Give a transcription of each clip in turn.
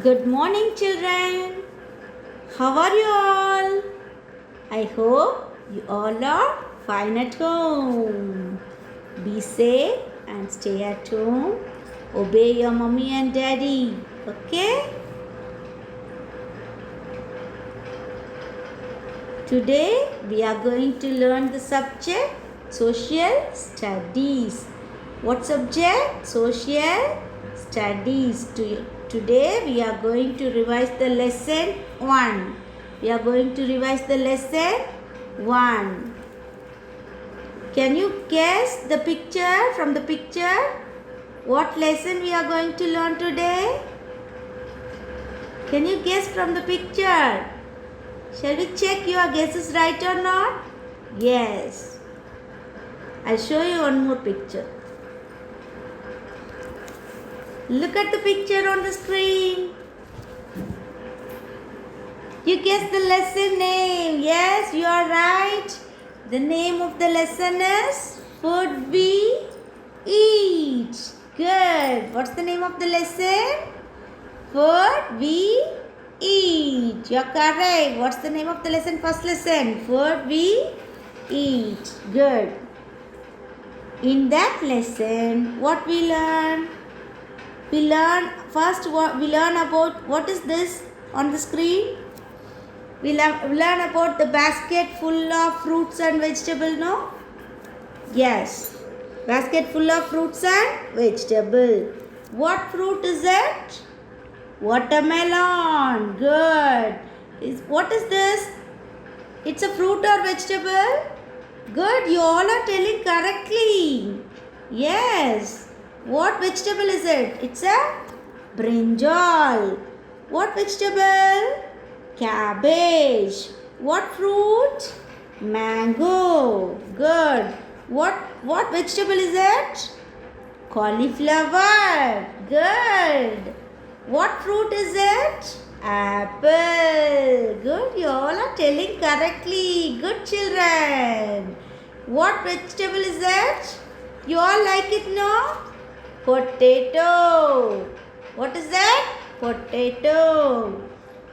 Good morning, children. How are you all? I hope you all are fine at home. Be safe and stay at home. Obey your mommy and daddy. Okay? Today we are going to learn the subject Social Studies. What subject? Social Studies. Today we are going to revise the lesson 1. We are going to revise the lesson 1. Can you guess the picture from the picture? What lesson we are going to learn today? Can you guess from the picture? Shall we check your guesses right or not? Yes. I'll show you one more picture. Look at the picture on the screen. You guessed the lesson name. Yes, you are right. The name of the lesson is Food We Eat. Good. What's the name of the lesson? Food We Eat. You're correct. What's the name of the lesson? First lesson. Food We Eat. Good. In that lesson, what we learn? We learn about what is this on the screen? We learn about the basket full of fruits and vegetables, no? Yes. Basket full of fruits and vegetable. What fruit is it? Watermelon. Good. What is this? It's a fruit or vegetable? Good. You all are telling correctly. Yes. What vegetable is it? It's a brinjal. What vegetable? Cabbage. What fruit? Mango. Good. What vegetable is it? Cauliflower. Good. What fruit is it? Apple. Good. You all are telling correctly. Good children. What vegetable is it? You all like it, no? Potato. What is that? Potato.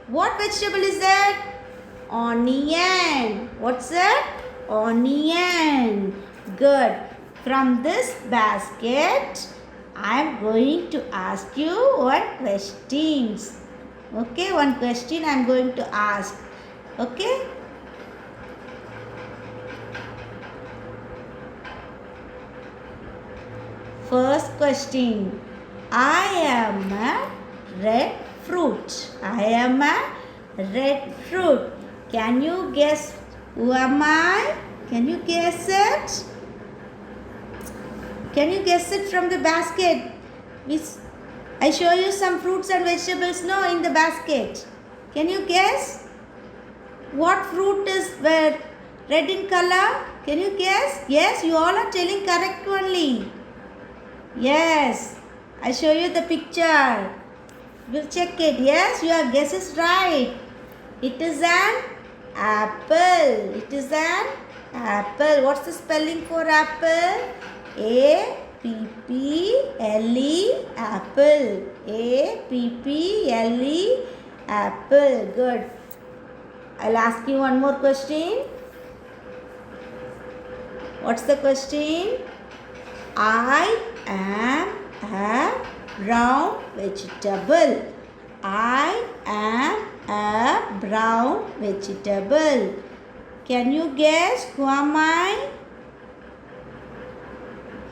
What vegetable is that? Onion. What's that? Onion. Good. From this basket, I am going to ask you one questions. Okay, one question I am going to ask. Okay? First question. I am a red fruit. I am a red fruit. Can you guess who am I? Can you guess it? Can you guess it from the basket? I show you some fruits and vegetables now in the basket. Can you guess? What fruit is red in color? Can you guess? Yes, you all are telling correct only. Yes, I show you the picture. We'll check it. Yes, your guess is right. It is an apple. It is an apple. What's the spelling for apple? A-P-P-L-E, apple. A-P-P-L-E, apple. Good. I'll ask you one more question. What's the question? I am a brown vegetable. I am a brown vegetable. Can you guess who am I?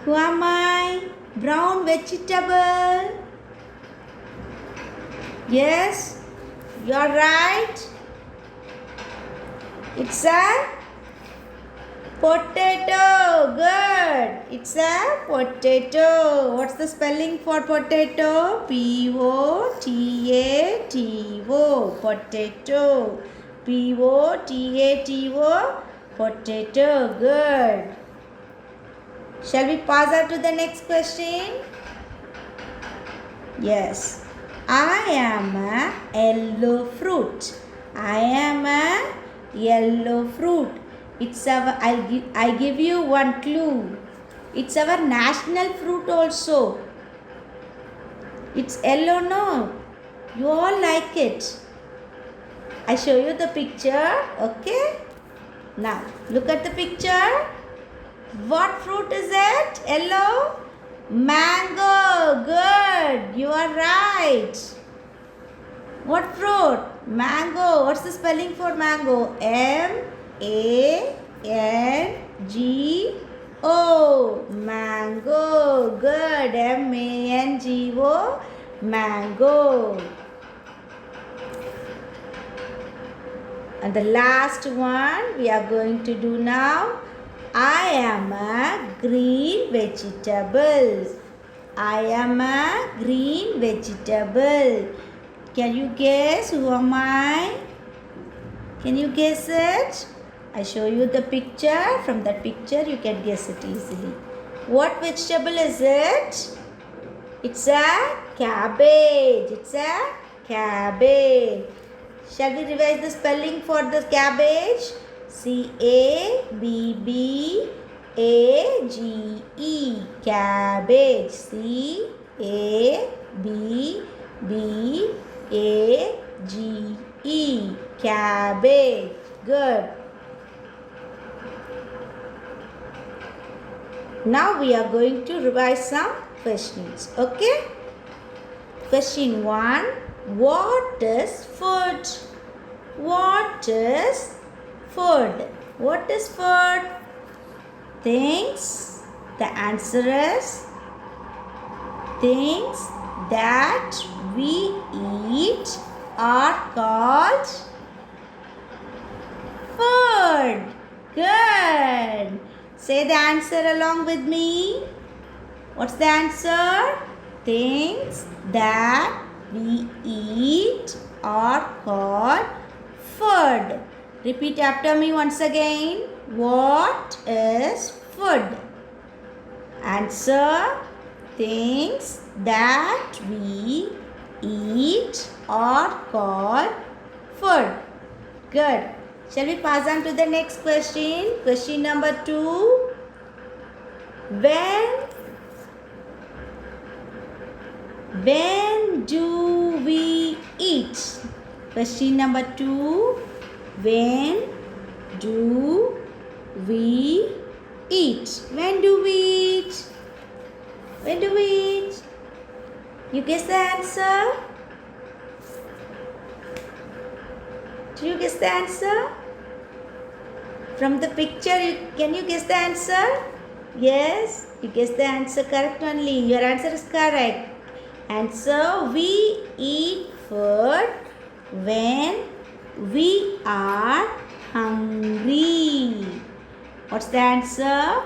Who am I? Brown vegetable. Yes, you are right. It's a potato. Good. It's a potato. What's the spelling for potato? P-O-T-A-T-O. Potato. P-O-T-A-T-O. Potato. Good. Shall we pass on to the next question? Yes. I am a yellow fruit. I am a yellow fruit. It's our, I give you one clue. It's our national fruit also. It's yellow, no? You all like it. I show you the picture. Okay. Now look at the picture. What fruit is it? Yellow? Mango. Good. You are right. What fruit? Mango. What's the spelling for mango? M-A-N-G-O. Mango. Good. M-A-N-G-O. Mango. And the last one we are going to do now. I am a green vegetable. I am a green vegetable. Can you guess who am I? Can you guess it? I show you the picture. From that picture you can guess it easily. What vegetable is it? It's a cabbage. It's a cabbage. Shall we revise the spelling for the cabbage? C-A-B-B-A-G-E. Cabbage. C-A-B-B-A-G-E. Cabbage. Good. Now we are going to revise some questions. Okay? Question 1. What is food? What is food? What is food? Things. The answer is things that we eat are called food. Good. Say the answer along with me. What's the answer? Things that we eat are called food. Repeat after me once again. What is food? Answer. Things that we eat are called food. Good. Shall we pass on to the next question? Question number 2. When do we eat? Question number 2. When do we eat? When do we eat? When do we eat? You guess the answer? Do you guess the answer? From the picture, can you guess the answer? Yes, you guess the answer correct only. Your answer is correct. Answer, we eat food when we are hungry. What's the answer?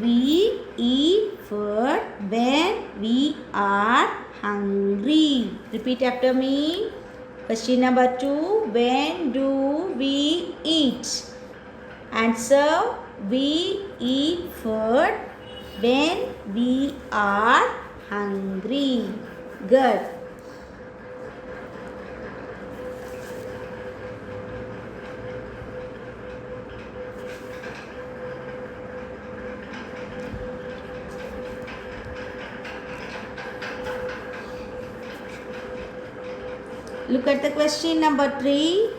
We eat food when we are hungry. Repeat after me. Question number 2. When do we eat? Answer, we eat food when we are hungry. Good. Look at the question number 3.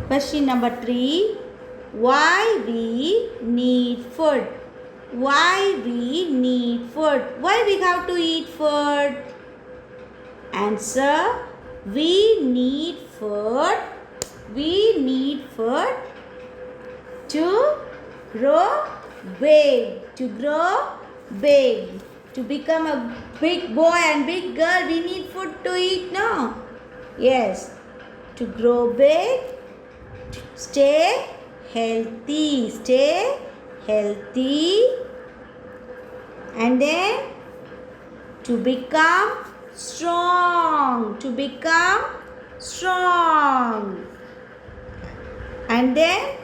Question number 3. Why we need food? Why we need food? Why we have to eat food? Answer, we need food. We need food to grow big. To grow big. To become a big boy and big girl, we need food to eat, no? Yes. To grow big, to stay healthy. Stay healthy. And then to become strong. To become strong. And then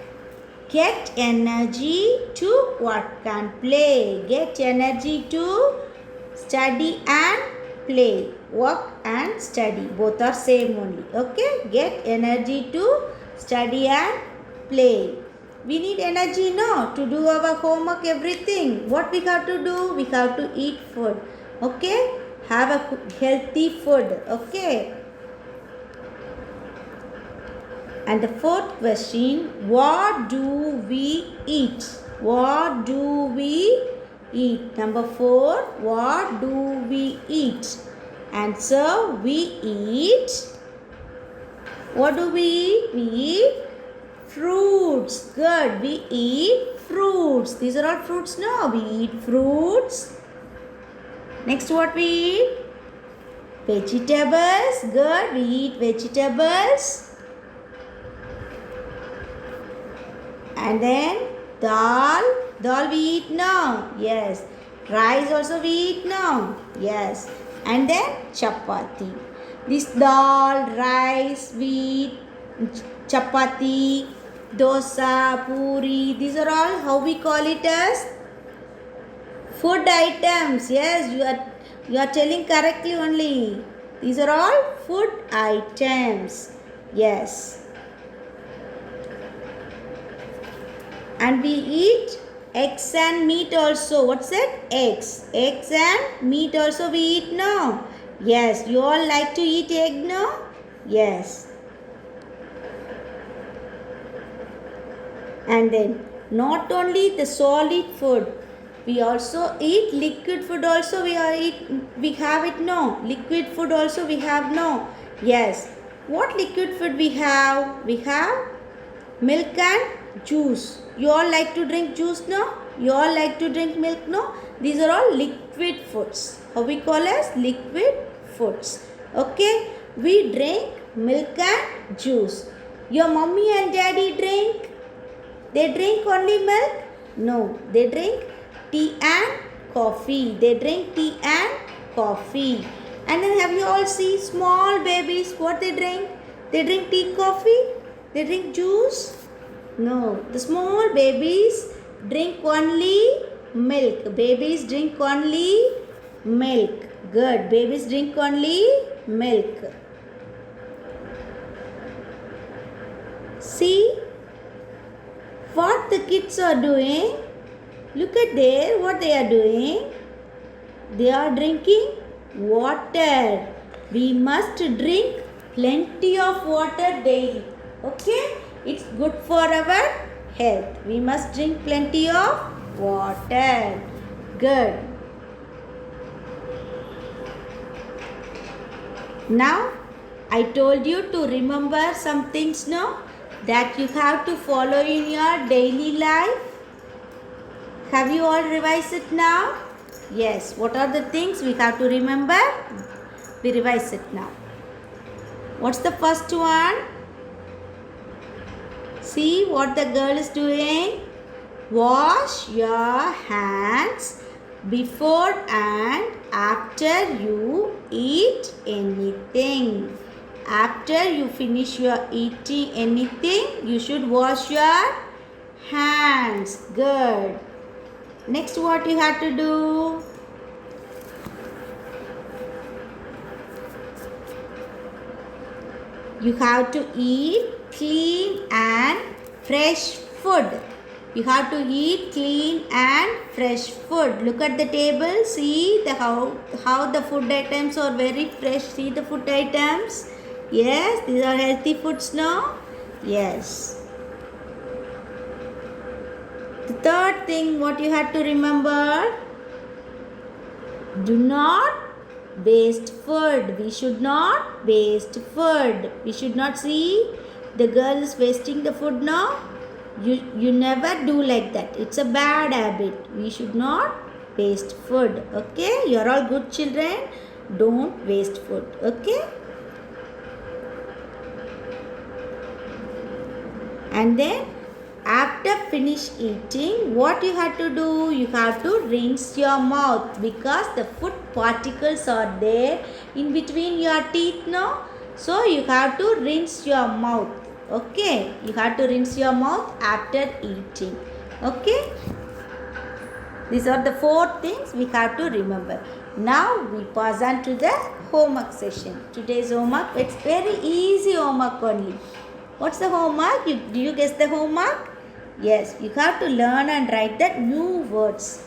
get energy to work and play. Get energy to study and play. Work and study. Both are same only. Okay? Get energy to study and play. We need energy, no? To do our homework, everything. What we have to do? We have to eat food. Okay? have a healthy food. Okay. And the fourth question, what do we eat? What do we eat? Number 4, what do we eat? Answer, we eat. What do we eat? We eat fruits. Good. We eat fruits. These are all fruits, no? We eat fruits. Next, what we eat? Vegetables. Good. We eat vegetables. And then dal. Dal we eat now. Yes. Rice also we eat now. Yes. And then chapati. This dal, rice, wheat, chapati, dosa, puri. These are all how we call it as food items. Yes, you are telling correctly only. These are all food items. Yes. And we eat eggs and meat also. What's that? Eggs. Eggs and meat also we eat now. Yes. You all like to eat egg now? Yes. And then not only the solid food, we also eat liquid food also we have it now. Liquid food also we have now. Yes. What liquid food we have? We have milk and juice. You all like to drink juice now? You all like to drink milk now? These are all liquid foods. How we call as liquid foods. Okay? We drink milk and juice. Your mommy and daddy drink? They drink only milk? No. They drink tea and coffee. They drink tea and coffee. And then have you all seen small babies? What they drink? They drink tea, coffee? They drink juice? No, the small babies drink only milk. Babies drink only milk. Good. Babies drink only milk. See what the kids are doing. Look at there what they are doing. They are drinking water. We must drink plenty of water daily. Okay? It's good for our health. We must drink plenty of water. Good. Now, I told you to remember some things now that you have to follow in your daily life. Have you all revised it now? Yes. What are the things we have to remember? We revise it now. What's the first one? See what the girl is doing. Wash your hands before and after you eat anything. After you finish your eating anything, you should wash your hands. Good. Next, what you have to do? You have to eat clean and fresh food. You have to eat clean and fresh food. Look at the table. See how the food items are very fresh. See the food items. Yes, these are healthy foods now. Yes. The third thing what you have to remember. Do not waste food. We should not waste food. We should not see the girl is wasting the food now. You never do like that. It's a bad habit. We should not waste food. Okay? You are all good children. Don't waste food. Okay? And then after finish eating, what you have to do? You have to rinse your mouth because the food particles are there in between your teeth now. So you have to rinse your mouth. Okay, you have to rinse your mouth after eating. Okay, these are the 4 things we have to remember. Now we pass on to the homework session. Today's homework, it's very easy homework only. What's the homework? Do you guess the homework? Yes, you have to learn and write the new words.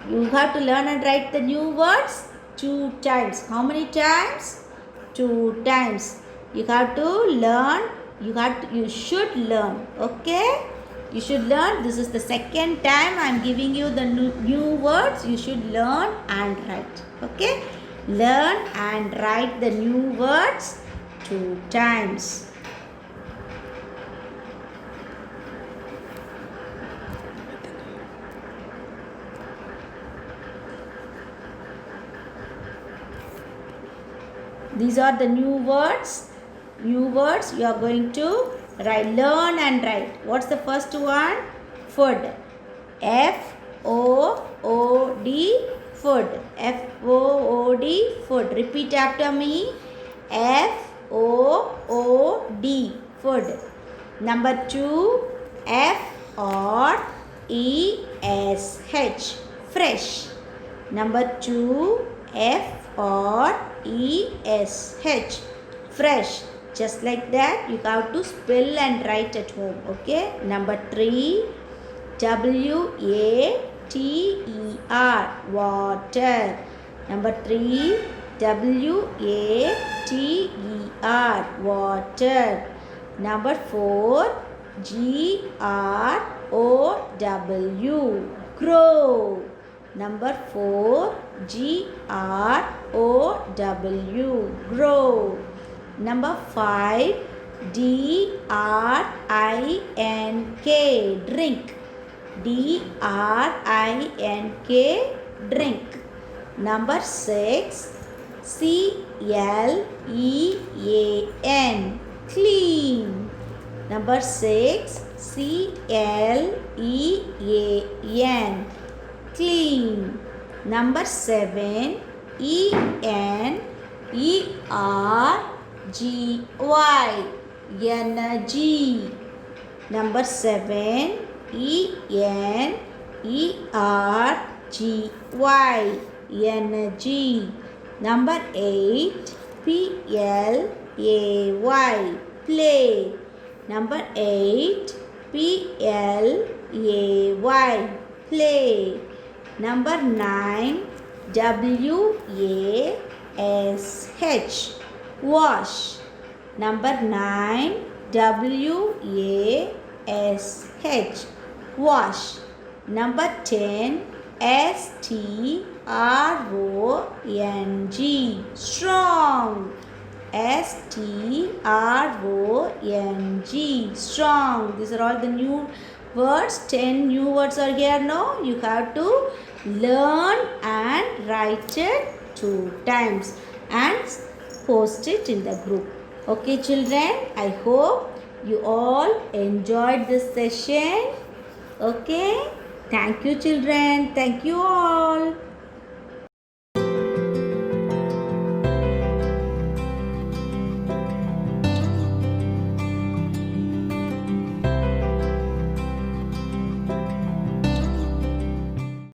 You have to learn and write the new words 2 times. How many times? 2 times. You have to learn. You should learn. Okay? You should learn. This is the second time I am giving you the new words. You should learn and write. Okay? Learn and write the new words 2 times. These are the new words. New words you are going to write. Learn and write. What's the first one? Food. F-O-O-D. Food. F-O-O-D. Food. Repeat after me. F-O-O-D. Food. Number 2. F-R-E-S-H. Fresh. Number 2. F-R-E-S-H. Fresh. Just like that you have to spell and write at home. Okay. Number 3. W-A-T-E-R. Water. Number 3. W-A-T-E-R. Water. Number 4. G-R-O-W. Grow. Number 4. G-R-O-W. Grow. Number 5. D-R-I-N-K. Drink. D-R-I-N-K. Drink. Number 6. C-L-E-A-N. Clean. Number 6. C-L-E-A-N. Clean. Number 7. E-N-E-R-G-Y. Energy. Number 7. E-N-E-R-G-Y. Energy. Number 8. P-L-A-Y. Play. Number 8. P-L-A-Y. Play. Number 9. W-A-S-H. Wash. Number 9. W-A-S-H. Wash. Number 10. S-T-R-O-N-G. Strong. S-T-R-O-N-G. Strong. These are all the new words. 10 new words are here now. You have to learn and write it 2 times and post it in the group. Okay, children, I hope you all enjoyed this session. Okay, thank you, children. Thank you all.